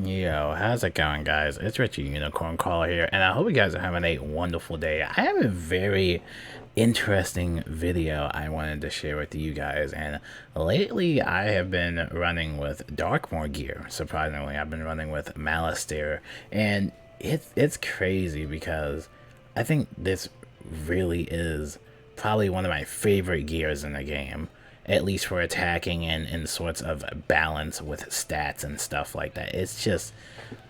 Yo, how's it going, guys? It's Richie Unicorn Caller here, and I hope you guys are having a wonderful day. I have a very interesting video I wanted to share with you guys, and lately I have been running with Darkmoor gear. Surprisingly, I've been running with Malistaire, and it's crazy because I think this really is probably one of my favorite gears in the game, at least for attacking and in sorts of balance with stats and stuff like that. It's just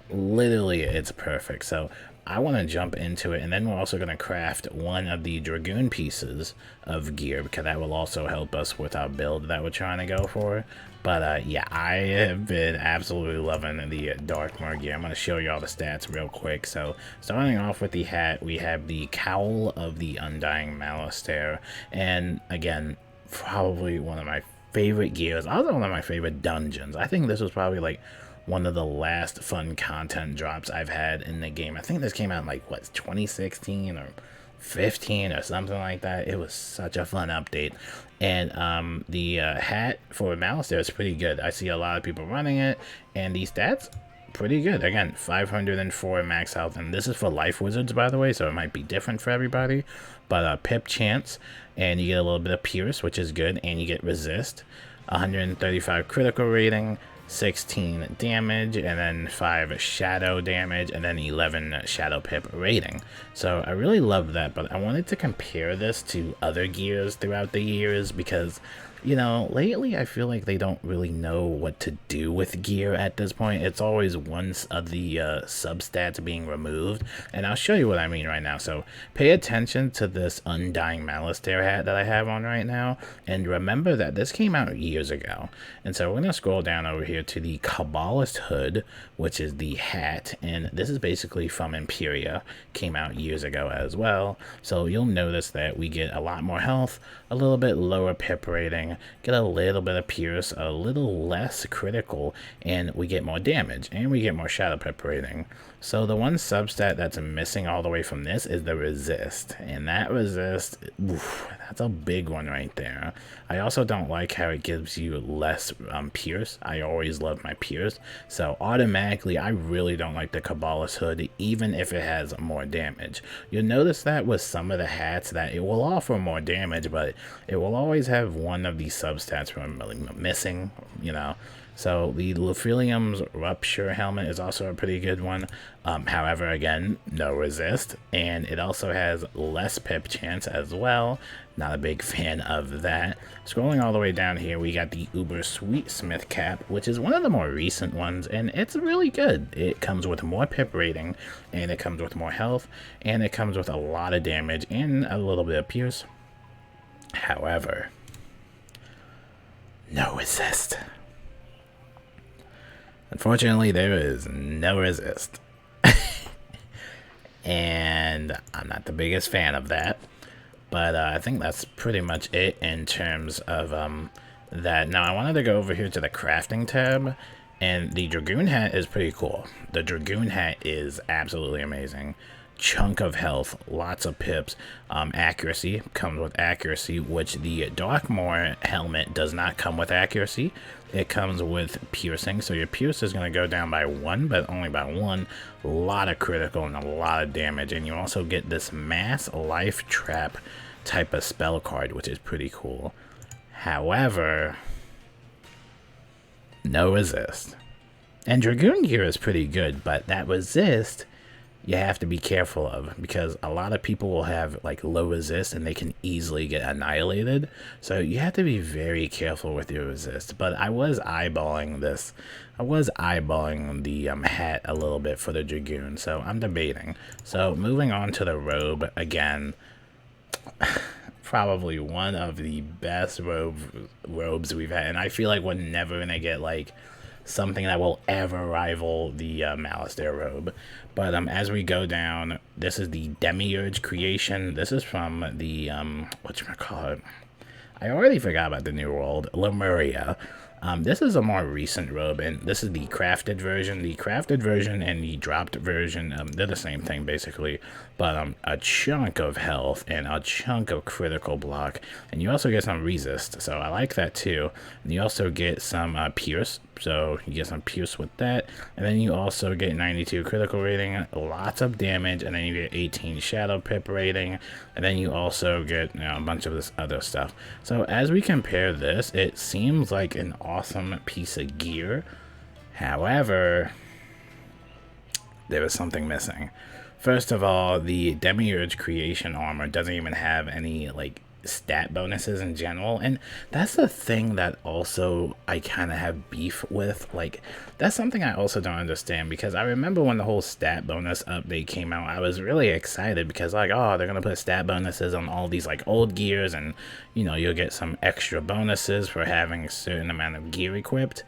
literally, it's perfect. So I want to jump into it, and then we're also going to craft one of the Dragoon pieces of gear, because that will also help us with our build that we're trying to go for. But yeah, I have been absolutely loving the Darkmoor gear. I'm going to show you all the stats real quick. So starting off with the hat, we have the Cowl of the Undying Malistaire, and again, probably one of my favorite gears, also one of my favorite dungeons. I think this was probably like one of the last fun content drops I've had in the game. I think this came out in like, what, 2016 or 15 or something like that. It was such a fun update. And the hat for Malistaire is pretty good. I see a lot of people running it, and these stats, pretty good. Again, 504 max health, and this is for life wizards, by the way, so it might be different for everybody. But pip chance, and you get a little bit of pierce, which is good, and you get resist, 135 critical rating, 16 damage, and then 5 shadow damage, and then 11 shadow pip rating. So I really love that, but I wanted to compare this to other gears throughout the years, because you know, lately I feel like they don't really know what to do with gear at this point. It's always one of the substats being removed, and I'll show you what I mean right now. So pay attention to this Undying Malistaire hat that I have on right now, and remember that this came out years ago. And so we're going to scroll down over here to the Kabbalist hood, which is the hat, and this is basically from Imperia, came out years ago as well. So you'll notice that we get a lot more health, a little bit lower pip rating, get a little bit of pierce, a little less critical, and we get more damage, and we get more shadow pip rating. So the one substat that's missing all the way from this is the resist, and that resist, oof, that's a big one right there. I also don't like how it gives you less pierce. I always love my pierce, so automatically I really don't like the Kabbalist hood, even if it has more damage. You'll notice that with some of the hats that it will offer more damage, but it will always have one of these substats from missing, you know. So the Lephilium's Rupture helmet is also a pretty good one. However, again, no resist, and it also has less pip chance as well. Not a big fan of that. Scrolling all the way down here, we got the Uber Sweetsmith cap, which is one of the more recent ones, and it's really good. It comes with more pip rating, and it comes with more health, and it comes with a lot of damage and a little bit of pierce. However, no resist. Unfortunately, there is no resist. And I'm not the biggest fan of that. But I think that's pretty much it in terms of that. Now, I wanted to go over here to the crafting tab. And the Dragoon hat is pretty cool. The Dragoon hat is absolutely amazing. Chunk of health, lots of pips, accuracy, comes with accuracy, which the Darkmoor helmet does not come with accuracy. It comes with piercing, so your pierce is going to go down by 1, but only by 1. A lot of critical and a lot of damage, and you also get this mass life trap type of spell card, which is pretty cool. However, no resist. And Dragoon gear is pretty good, but that resist you have to be careful of, because a lot of people will have like low resist and they can easily get annihilated. So you have to be very careful with your resist. But I was eyeballing this. I was eyeballing the hat a little bit for the Dragoon, so I'm debating. So moving on to the Robe again. Probably one of the best robes we've had, and I feel like we're never gonna get like something that will ever rival the Malistaire robe. But as we go down, this is the Demiurge creation. This is from the whatchamacallit, I already forgot about the New World, Lemuria. This is a more recent robe, and this is the crafted version. The crafted version and the dropped version, they're the same thing basically, but a chunk of health and a chunk of critical block, and you also get some resist, so I like that too. And you also get some pierce, so you get some pierce with that, and then you also get 92 critical rating, lots of damage, and then you get 18 shadow pip rating, and then you also get, you know, a bunch of this other stuff. So as we compare this, it seems like an awesome piece of gear. However, there is something missing. First of all, the Demiurge creation armor doesn't even have any like stat bonuses in general, and that's the thing that also I kind of have beef with. Like, that's something I also don't understand, because I remember when the whole stat bonus update came out, I was really excited because, like, oh, they're gonna put stat bonuses on all these like old gears, and you know, you'll get some extra bonuses for having a certain amount of gear equipped.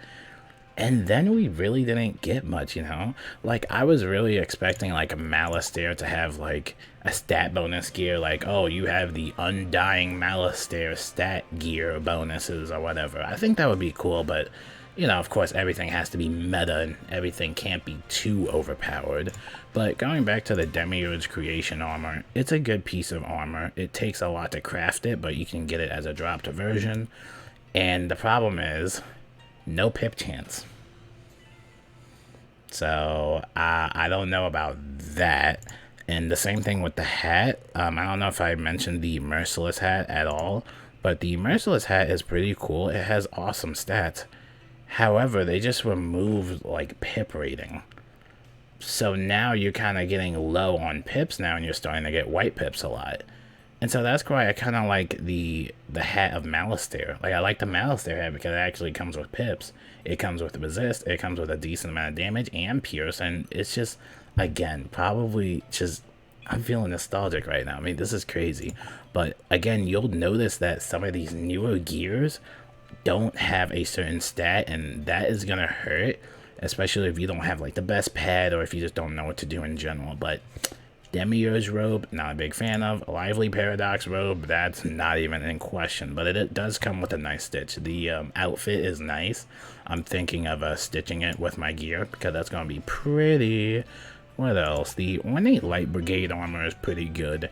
And then we really didn't get much, you know? Like, I was really expecting, like, a Malistaire to have, like, a stat bonus gear. Like, oh, you have the Undying Malistaire stat gear bonuses or whatever. I think that would be cool, but, you know, of course, everything has to be meta and everything can't be too overpowered. But going back to the Demiurge creation armor, it's a good piece of armor. It takes a lot to craft it, but you can get it as a dropped version. And the problem is, no pip chance. So I don't know about that. And the same thing with the hat. I don't know if I mentioned the Merciless hat at all, but the Merciless hat is pretty cool. It has awesome stats. However, they just removed like pip rating. So now you're kind of getting low on pips now, and you're starting to get white pips a lot. And so that's why I kind of like the hat of Malistaire. Like, I like the Malistaire hat because it actually comes with pips. It comes with resist. It comes with a decent amount of damage and pierce. And it's just, again, probably just, I'm feeling nostalgic right now. I mean, this is crazy. But again, you'll notice that some of these newer gears don't have a certain stat, and that is going to hurt, especially if you don't have like the best pad, or if you just don't know what to do in general. But Demiurge robe, not a big fan of. Lively Paradox robe, that's not even in question, but it does come with a nice stitch. The outfit is nice. I'm thinking of stitching it with my gear, because that's going to be pretty. What else? The Ornate Light Brigade armor is pretty good.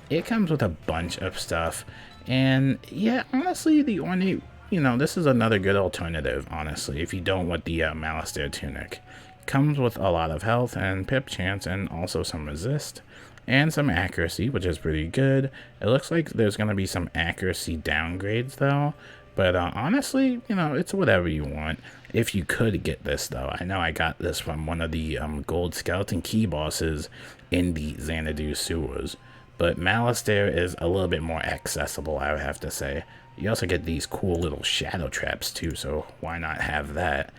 It comes with a bunch of stuff, and yeah, honestly, the Ornate, you know, this is another good alternative, honestly, if you don't want the Malistaire tunic. Comes with a lot of health and pip chance, and also some resist and some accuracy, which is pretty good. It looks like there's going to be some accuracy downgrades though, but honestly, you know, it's whatever you want. If you could get this though, I know I got this from one of the gold skeleton key bosses in the Xanadu sewers, but Malistaire is a little bit more accessible, I would have to say. You also get these cool little shadow traps too, so why not have that?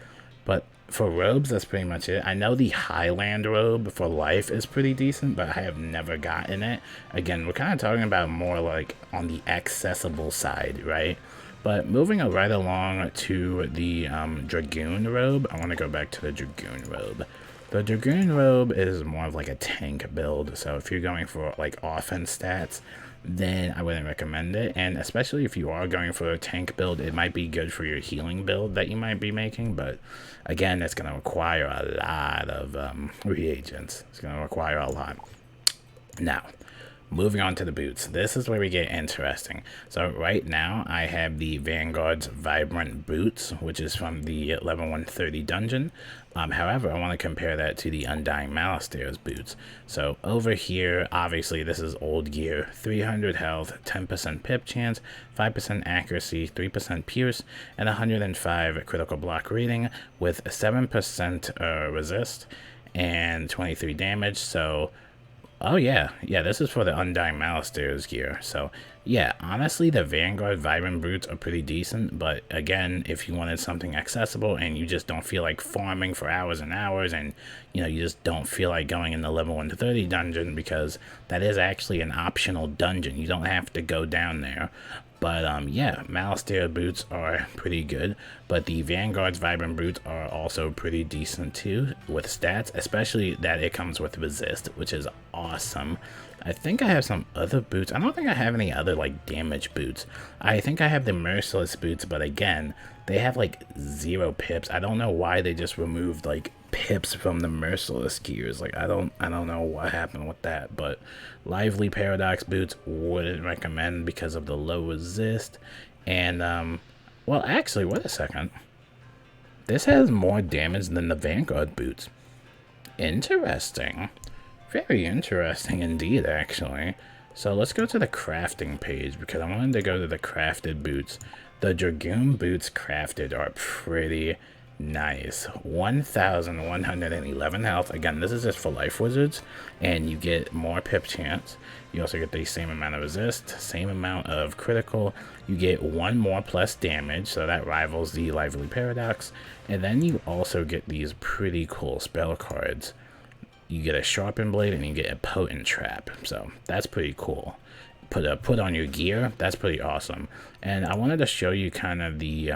But for robes, that's pretty much it. I know the Highland robe for life is pretty decent, but I have never gotten it. Again, we're kind of talking about more like on the accessible side, right? But moving right along to the Dragoon robe, I want to go back to the Dragoon robe. The Dragoon robe is more of like a tank build, so if you're going for like offense stats, then I wouldn't recommend it. And especially if you are going for a tank build, it might be good for your healing build that you might be making, but again, it's going to require a lot of reagents. It's going to require a lot. Now, moving on to the boots. This is where we get interesting. So right now, I have the Vanguard's Vibrant Boots, which is from the level 130 dungeon. However, I want to compare that to the Undying Malistaire's boots. So over here, obviously, this is old gear. 300 health, 10% pip chance, 5% accuracy, 3% pierce, and 105 critical block rating with 7% resist and 23 damage. So oh yeah, this is for the Undying Malistaire's gear. So yeah, honestly, the Vanguard Vibrant Boots are pretty decent, but again, if you wanted something accessible and you just don't feel like farming for hours and hours, and you know, you just don't feel like going in the level 130 dungeon, because that is actually an optional dungeon, you don't have to go down there. But yeah, Malistaire boots are pretty good, but the Vanguard's Vibrant Boots are also pretty decent too with stats, especially that it comes with resist, which is awesome. I think I have some other boots. I don't think I have any other like damage boots. I think I have the Merciless boots, but again, they have like 0 pips. I don't know why they just removed like pips from the merciless gears. Like I don't know what happened with that. But lively paradox boots wouldn't recommend because of the low resist. And well, actually, wait a second. This has more damage than the Vanguard boots. Interesting. Very interesting indeed, actually. So let's go to the crafting page because I wanted to go to the crafted boots. The Dragoon boots crafted are pretty nice. 1,111 health. Again, this is just for life wizards, and you get more pip chance. You also get the same amount of resist, same amount of critical. You get 1 more plus damage, so that rivals the lively paradox. And then you also get these pretty cool spell cards. You get a sharpened blade and you get a potent trap, so that's pretty cool. Put on your gear, that's pretty awesome. And I wanted to show you kind of the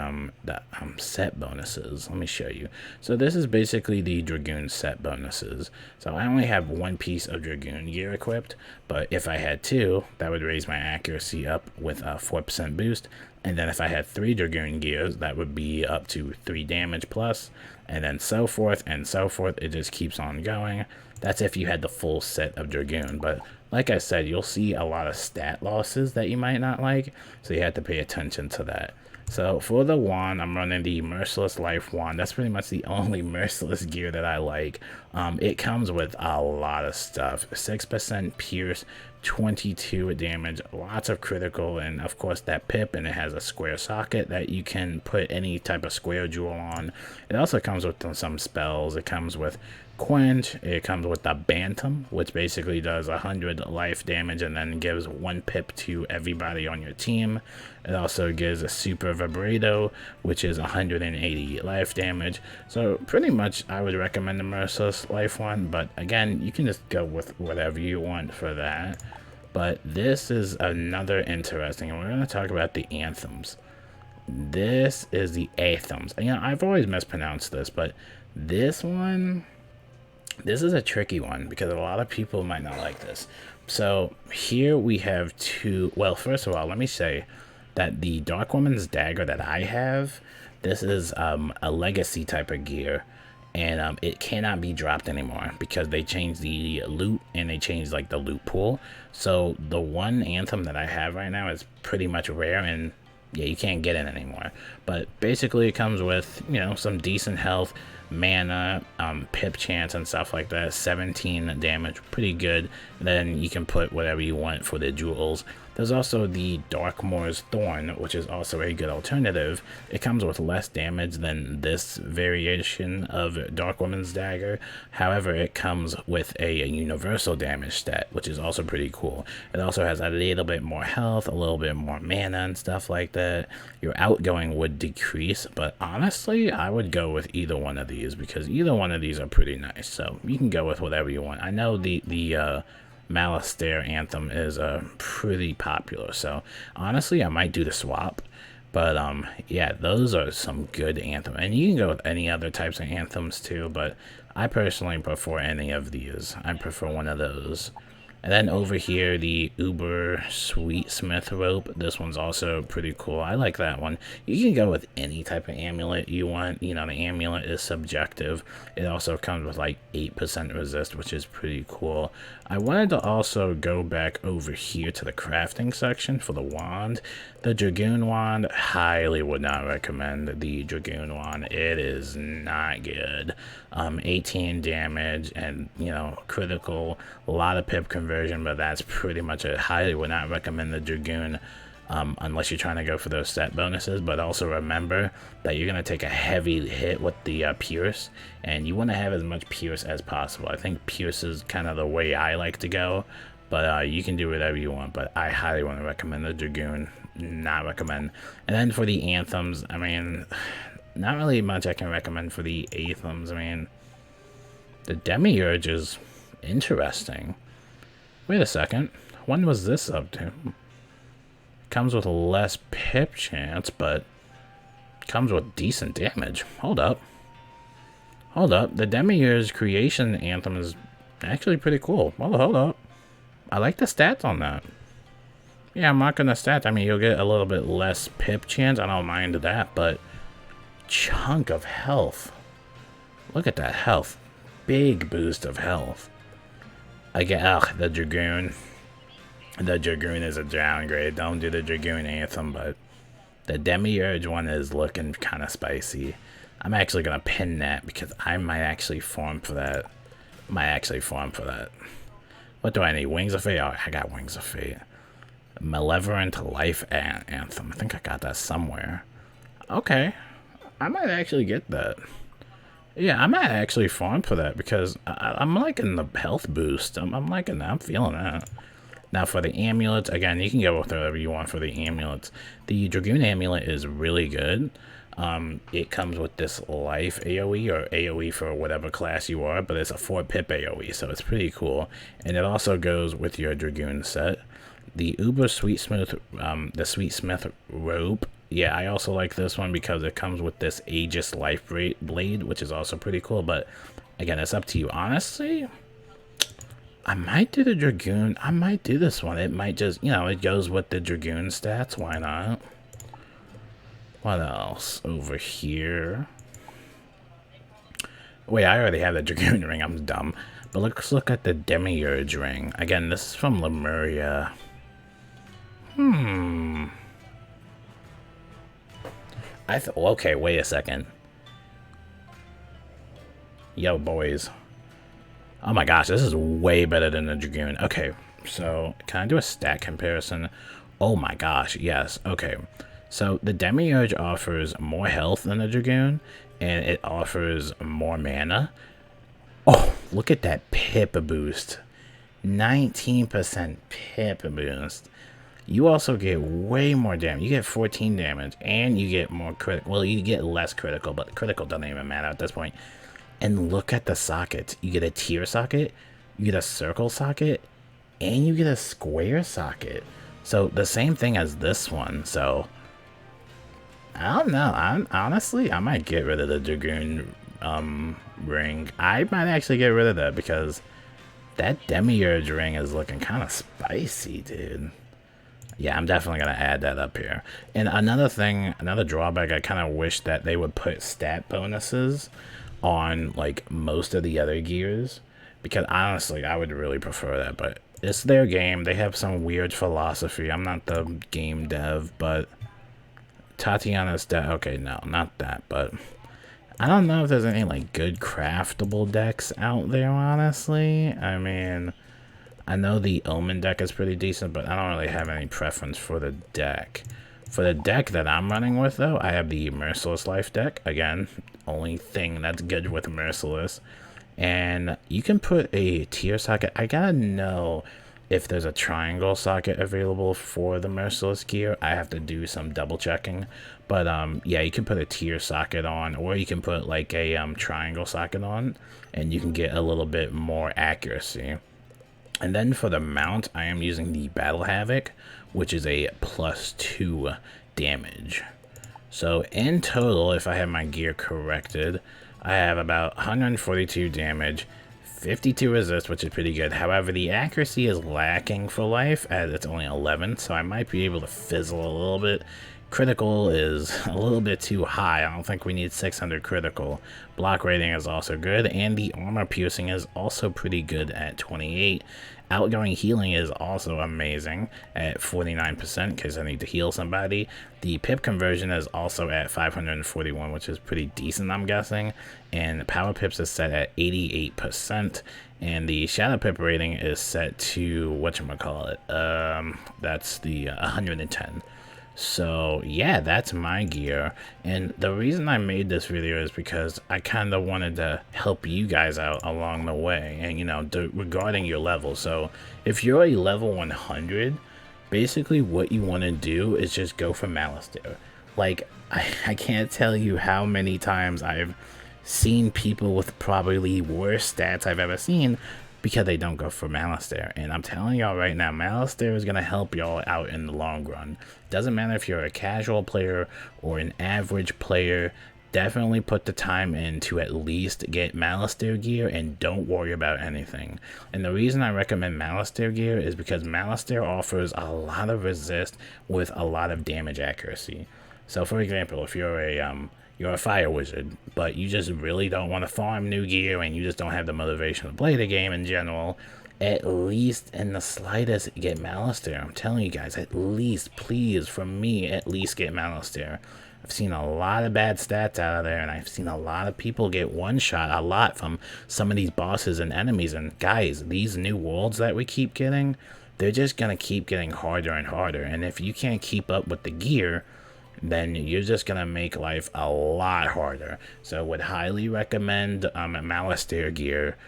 set bonuses. Let me show you. So this is basically the Dragoon set bonuses. So I only have 1 piece of Dragoon gear equipped, but if I had 2, that would raise my accuracy up with a 4% boost. And then if I had 3 Dragoon gears, that would be up to 3 damage plus, and then so forth and so forth. It just keeps on going. That's if you had the full set of Dragoon, but like I said, you'll see a lot of stat losses that you might not like, so you have to pay attention to that. So for the wand, I'm running the Merciless Life Wand. That's pretty much the only Merciless gear that I like. It comes with a lot of stuff. 6% Pierce, 22 damage, lots of critical, and of course that pip, and it has a square socket that you can put any type of square jewel on. It also comes with some spells. It comes with Quench, it comes with the Bantam, which basically does 100 life damage and then gives 1 pip to everybody on your team. It also gives a Super Vibrato, which is 180 life damage. So pretty much I would recommend the Merciless Life one, but again, you can just go with whatever you want for that. But this is another interesting, and we're going to talk about the anthems. This is the Athames. You know, I've always mispronounced this, but this one, this is a tricky one because a lot of people might not like this. So here we have 2. Well, first of all, let me say that the Dark Woman's Dagger that I have, this is a legacy type of gear, and it cannot be dropped anymore because they changed the loot and they changed like the loot pool. So the one anthem that I have right now is pretty much rare, and yeah, you can't get it anymore. But basically it comes with, you know, some decent health, mana, pip chance and stuff like that. 17 damage, pretty good. Then you can put whatever you want for the jewels. There's also the Darkmoor's Thorn, which is also a good alternative. It comes with less damage than this variation of Dark Woman's Dagger. However, it comes with a universal damage stat, which is also pretty cool. It also has a little bit more health, a little bit more mana and stuff like that. Your outgoing would decrease, but honestly, I would go with either one of these because either one of these are pretty nice. So you can go with whatever you want. I know the Malistaire anthem is pretty popular, so honestly I might do the swap. But yeah, those are some good anthems, and you can go with any other types of anthems too, but I personally prefer any of these. I prefer one of those. And then over here, the Uber Sweetsmith Rope. This one's also pretty cool. I like that one. You can go with any type of amulet you want. You know, the amulet is subjective. It also comes with like 8% resist, which is pretty cool. I wanted to also go back over here to the crafting section for the wand. The Dragoon wand, highly would not recommend the Dragoon wand. It is not good. 18 damage and, you know, critical, a lot of pip conversion, but that's pretty much it. Highly would not recommend the Dragoon unless you're trying to go for those stat bonuses. But also remember that you're going to take a heavy hit with the Pierce, and you want to have as much Pierce as possible. I think Pierce is kind of the way I like to go, but you can do whatever you want. But I highly want to recommend the Dragoon. Not recommend. And then for the anthems, I mean, not really much I can recommend for the anthems. I mean, the Demiurge is interesting. Wait a second. When was this up to? Comes with less pip chance, but comes with decent damage. Hold up. Hold up. The Demiurge creation anthem is actually pretty cool. Well, hold up. I like the stats on that. Yeah, I'm not going to stat. I mean, you'll get a little bit less pip chance. I don't mind that, but chunk of health. Look at that health. Big boost of health. Again, ugh, the Dragoon. The Dragoon is a downgrade. Don't do the Dragoon Anthem, but the Demiurge one is looking kind of spicy. I'm actually going to pin that because I might actually farm for that. What do I need? Wings of Fate? Oh, I got Wings of Fate. Malevolent Life Anthem. I think I got that somewhere. Okay. I might actually get that. Yeah, I might actually farm for that because I'm liking the health boost. I'm liking that. I'm feeling that. Now for the amulets, again, you can go with whatever you want for the amulets. The Dragoon amulet is really good. It comes with this life AoE or AoE for whatever class you are, but it's a 4 pip AoE, so it's pretty cool. And it also goes with your Dragoon set. The Uber Sweetsmith, the Sweetsmith Robe. Yeah, I also like this one because it comes with this Aegis Life Blade, which is also pretty cool. But again, it's up to you. Honestly, I might do the Dragoon. I might do this one. It might just, you know, it goes with the Dragoon stats. Why not? What else over here? Wait, I already have the Dragoon ring. I'm dumb. But let's look at the Demiurge ring. Again, this is from Lemuria. Okay, wait a second. Yo, boys. Oh my gosh, this is way better than the Dragoon. Okay, so can I do a stat comparison? Oh my gosh, yes. Okay, so the Demiurge offers more health than the Dragoon, and it offers more mana. Oh, look at that pip boost. 19% pip boost. You also get way more damage. You get 14 damage, and you get more critical. Well, you get less critical, but critical doesn't even matter at this point. And look at the sockets. You get a tier socket, you get a circle socket, and you get a square socket. So the same thing as this one. So I don't know. Honestly, I might get rid of the Dragoon ring. I might actually get rid of that because that Demiurge ring is looking kind of spicy, dude. Yeah, I'm definitely going to add that up here. And another thing, another drawback, I kind of wish that they would put stat bonuses on like most of the other gears, because honestly I would really prefer that, but it's their game. They have some weird philosophy. I'm not the game dev, but Tatiana's deck. Okay, no, not that, but I don't know if there's any like good craftable decks out there, honestly. I mean, I know the Omen deck is pretty decent, but I don't really have any preference for the deck. For the deck that I'm running with, though, I have the Merciless Life deck. Again, only thing that's good with Merciless. And you can put a tier socket. I gotta know if there's a triangle socket available for the Merciless gear. I have to do some double checking. But yeah, you can put a tier socket on, or you can put like a triangle socket on, and you can get a little bit more accuracy. And then for the mount, I am using the Battle Havoc, which is a +2 damage. So in total, if I have my gear corrected, I have about 142 damage, 52 resist, which is pretty good. However, the accuracy is lacking for life, as it's only 11, so I might be able to fizzle a little bit. Critical is a little bit too high. I don't think we need 600 critical. Block rating is also good, and the armor piercing is also pretty good at 28. Outgoing healing is also amazing at 49% in case I need to heal somebody. The pip conversion is also at 541, which is pretty decent, I'm guessing. And power pips is set at 88%. And the shadow pip rating is set to, whatchamacallit, that's the 110. So yeah, that's my gear, and the reason I made this video is because I kind of wanted to help you guys out along the way, and you know, regarding your level. So if you're a level 100, basically what you want to do is just go for Malistaire. Like, I can't tell you how many times I've seen people with probably worse stats I've ever seen because they don't go for Malistaire. And I'm telling y'all right now, Malistaire is going to help y'all out in the long run. Doesn't matter if you're a casual player or an average player, definitely put the time in to at least get Malistaire gear and don't worry about anything. And the reason I recommend Malistaire gear is because Malistaire offers a lot of resist with a lot of damage accuracy. So for example, if you're a you're a fire wizard, but you just really don't want to farm new gear and you just don't have the motivation to play the game in general, at least in the slightest get Malistaire. I'm telling you guys, at least, please, from me, at least get Malistaire. I've seen a lot of bad stats out of there, and I've seen a lot of people get one-shot a lot from some of these bosses and enemies. And guys, these new worlds that we keep getting, they're just going to keep getting harder and harder. And if you can't keep up with the gear, then you're just going to make life a lot harder. So would highly recommend Malistaire gear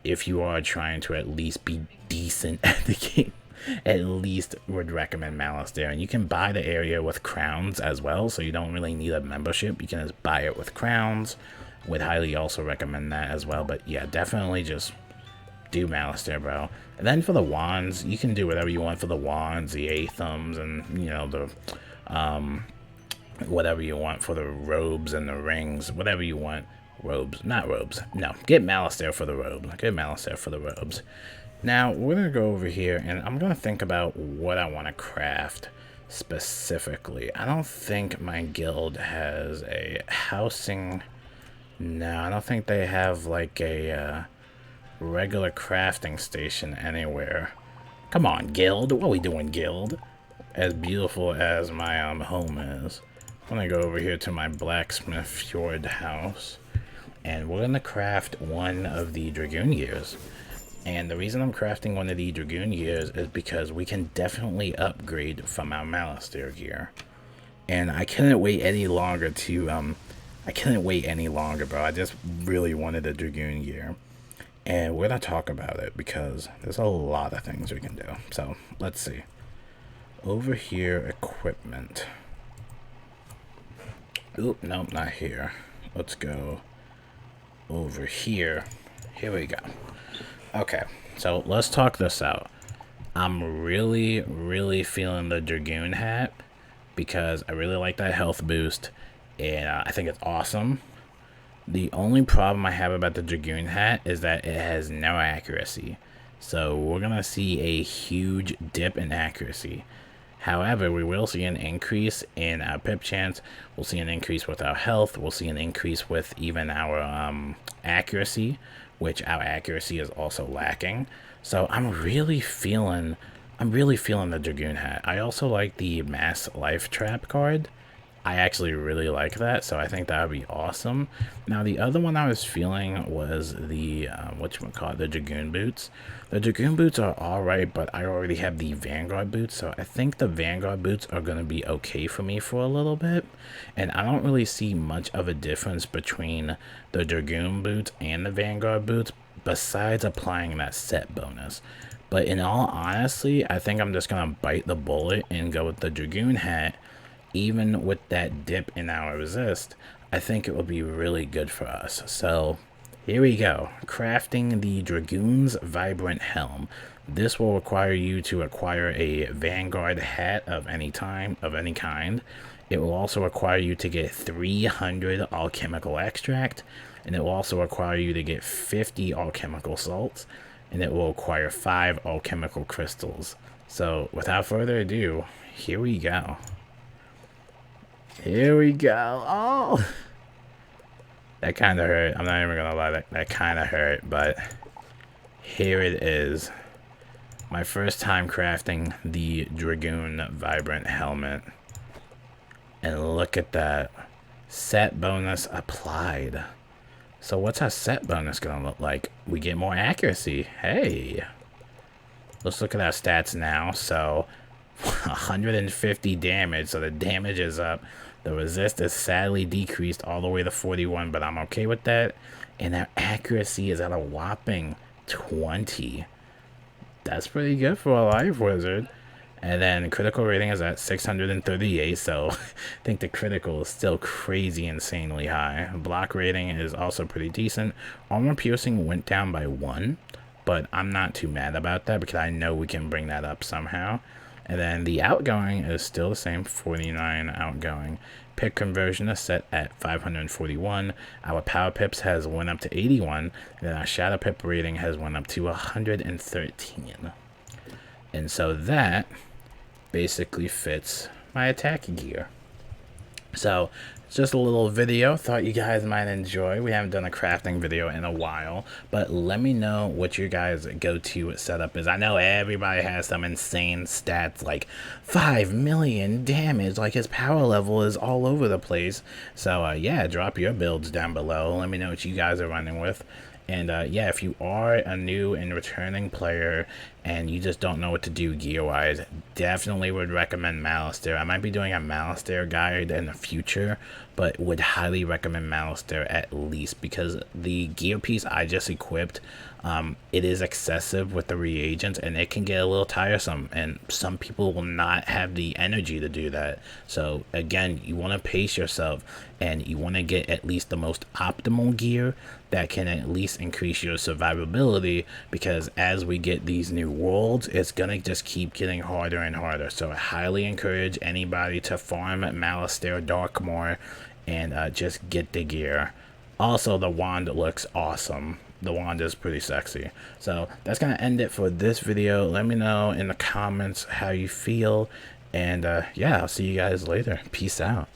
if you are trying to at least be decent at the game. At least would recommend Malistaire. And you can buy the area with crowns as well, so you don't really need a membership. You can just buy it with crowns. Would highly also recommend that as well. But yeah, definitely just do Malistaire, bro. And then for the wands, you can do whatever you want for the wands, the Athames, and you know, the whatever you want for the robes and the rings, whatever you want. Robes, not robes. No, get Malistaire for the robe. Get Malistaire for the robes. Now, we're going to go over here, and I'm going to think about what I want to craft specifically. I don't think my guild has a housing. No, I don't think they have, like, a regular crafting station anywhere. Come on, guild. What are we doing, guild? As beautiful as my home is. I'm going to go over here to my blacksmith fjord house, and we're going to craft one of the Dragoon gears. And the reason I'm crafting one of the Dragoon gears is because we can definitely upgrade from our Malistaire gear. And I couldn't wait any longer to, I couldn't wait any longer, bro. I just really wanted a Dragoon gear. And we're going to talk about it because there's a lot of things we can do. So, let's see. Over here, equipment. Oop, nope, not here. Let's go over here. Here we go. Okay, so let's talk this out. I'm really feeling the Dragoon hat because I really like that health boost, and I think it's awesome. The only problem I have about the Dragoon hat is that it has no accuracy. So we're going to see a huge dip in accuracy. However, we will see an increase in our pip chance. We'll see an increase with our health. We'll see an increase with even our accuracy, which our accuracy is also lacking. So I'm really feeling the Dragoon hat. I also like the Mass Life Trap card. I actually really like that, so I think that would be awesome. Now, the other one I was feeling was the, the Dragoon boots. The Dragoon boots are alright, but I already have the Vanguard boots, so I think the Vanguard boots are going to be okay for me for a little bit. And I don't really see much of a difference between the Dragoon boots and the Vanguard boots, besides applying that set bonus. But in all honesty, I think I'm just going to bite the bullet and go with the Dragoon hat. Even with that dip in our resist, I think it will be really good for us. So here we go. Crafting the Dragoon's Vibrant Helm. This will require you to acquire a Vanguard hat of any kind. It will also require you to get 300 alchemical extract, and it will also require you to get 50 alchemical salts, and it will require 5 alchemical crystals. So without further ado, here we go. Here we go. Oh, that kind of hurt. I'm not even gonna lie, that kind of hurt, but here it is. My first time crafting the Dragoon Vibrant Helmet. And look at that. Set bonus applied. So what's our set bonus gonna look like? We get more accuracy. Hey. Let's look at our stats now. So 150 damage, so the damage is up. The resist is sadly decreased all the way to 41, but I'm okay with that. And our accuracy is at a whopping 20. That's pretty good for a life wizard. And then critical rating is at 638, so I think the critical is still crazy insanely high. Block rating is also pretty decent. Armor piercing went down by 1, but I'm not too mad about that because I know we can bring that up somehow. And then the outgoing is still the same, 49 outgoing. Pip conversion is set at 541. Our power pips has went up to 81. And then our shadow pip rating has went up to 113. And so that basically fits my attack gear. So just a little video. Thought you guys might enjoy. We haven't done a crafting video in a while, but let me know what your guys' go-to setup is. I know everybody has some insane stats like 5 million damage, like his power level is all over the place. So yeah, drop your builds down below. Let me know what you guys are running with. And yeah, if you are a new and returning player and you just don't know what to do gear-wise, definitely would recommend Malistaire. I might be doing a Malistaire guide in the future, but would highly recommend Malistaire at least, because the gear piece I just equipped, it is excessive with the reagents and it can get a little tiresome, and some people will not have the energy to do that. So again, you want to pace yourself and you want to get at least the most optimal gear that can at least increase your survivability, because as we get these new worlds, it's gonna just keep getting harder and harder. So I highly encourage anybody to farm Malistaire Darkmoor and just get the gear. Also, the wand looks awesome. The wand is pretty sexy. So that's gonna end it for this video. Let me know in the comments how you feel, and yeah, I'll see you guys later. Peace out.